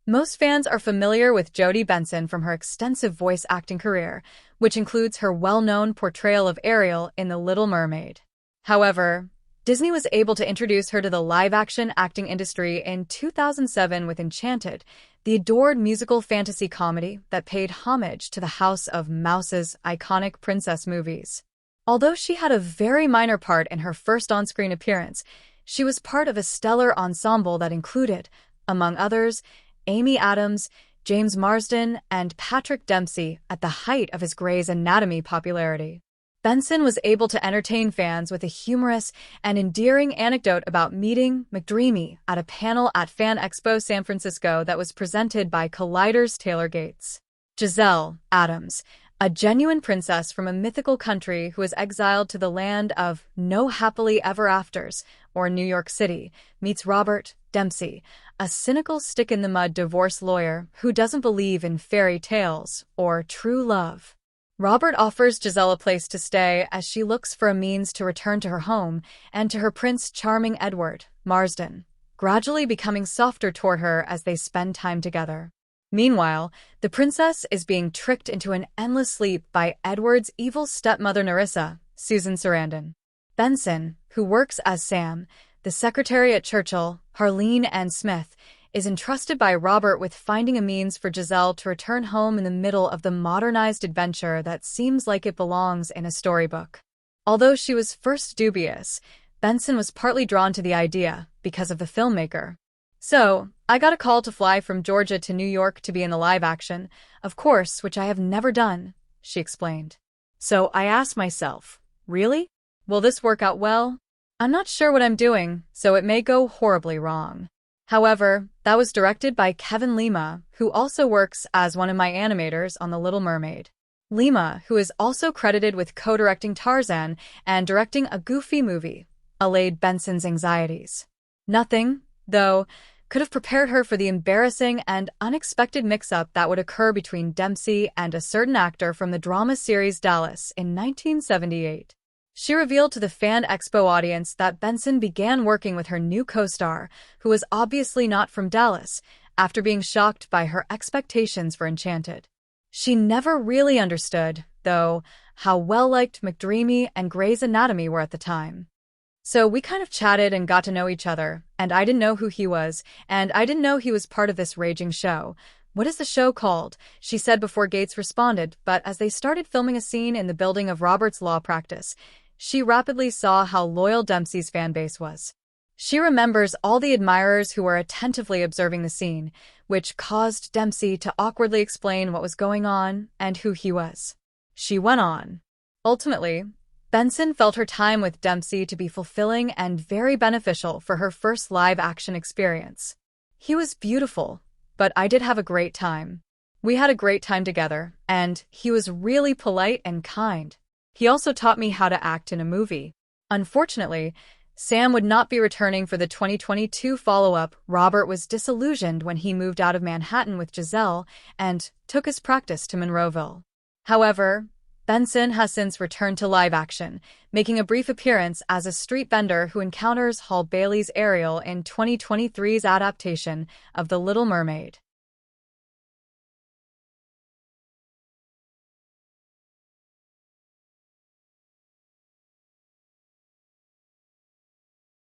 Most fans are familiar with Jodi Benson from her extensive voice acting career, which includes her well-known portrayal of Ariel in The Little Mermaid. However, Disney was able to introduce her to the live-action acting industry in 2007 with Enchanted, the adored musical fantasy comedy that paid homage to the House of Mouse's iconic princess movies. Although she had a very minor part in her first on-screen appearance, she was part of a stellar ensemble that included, among others, Amy Adams, James Marsden, and Patrick Dempsey at the height of his Grey's Anatomy popularity. Benson was able to entertain fans with a humorous and endearing anecdote about meeting McDreamy at a panel at Fan Expo San Francisco that was presented by Collider's Taylor Gates. Giselle Adams, a genuine princess from a mythical country who was exiled to the land of no happily ever afters, or New York City, meets Robert Dempsey, a cynical stick-in-the-mud divorce lawyer who doesn't believe in fairy tales or true love. Robert offers Giselle a place to stay as she looks for a means to return to her home and to her Prince Charming Edward Marsden, gradually becoming softer toward her as they spend time together. Meanwhile, the princess is being tricked into an endless sleep by Edward's evil stepmother Nerissa, Susan Sarandon. Benson, who works as Sam, the secretary at Churchill, Harleen and Smith, is entrusted by Robert with finding a means for Giselle to return home in the middle of the modernized adventure that seems like it belongs in a storybook. Although she was first dubious, Benson was partly drawn to the idea because of the filmmaker. "So, I got a call to fly from Georgia to New York to be in the live action, of course, which I have never done," she explained. "So I asked myself, really? Will this work out well? I'm not sure what I'm doing, so it may go horribly wrong." However, that was directed by Kevin Lima, who also works as one of my animators on The Little Mermaid. Lima, who is also credited with co-directing Tarzan and directing a Goofy movie, allayed Benson's anxieties. Nothing, though, could have prepared her for the embarrassing and unexpected mix-up that would occur between Dempsey and a certain actor from the drama series Dallas in 1978. She revealed to the Fan Expo audience that Benson began working with her new co-star, who was obviously not from Dallas, after being shocked by her expectations for Enchanted. She never really understood, though, how well-liked McDreamy and Grey's Anatomy were at the time. "So we kind of chatted and got to know each other, and I didn't know who he was, and I didn't know he was part of this raging show. What is the show called?" she said before Gates responded, but as they started filming a scene in the building of Robert's law practice, she rapidly saw how loyal Dempsey's fanbase was. She remembers all the admirers who were attentively observing the scene, which caused Dempsey to awkwardly explain what was going on and who he was. She went on. "Ultimately, Benson felt her time with Dempsey to be fulfilling and very beneficial for her first live-action experience. He was beautiful, but I did have a great time. We had a great time together, and he was really polite and kind. He also taught me how to act in a movie." Unfortunately, Sam would not be returning for the 2022 follow-up. Robert was disillusioned when he moved out of Manhattan with Giselle and took his practice to Monroeville. However, Benson has since returned to live action, making a brief appearance as a street vendor who encounters Hall Bailey's Ariel in 2023's adaptation of The Little Mermaid.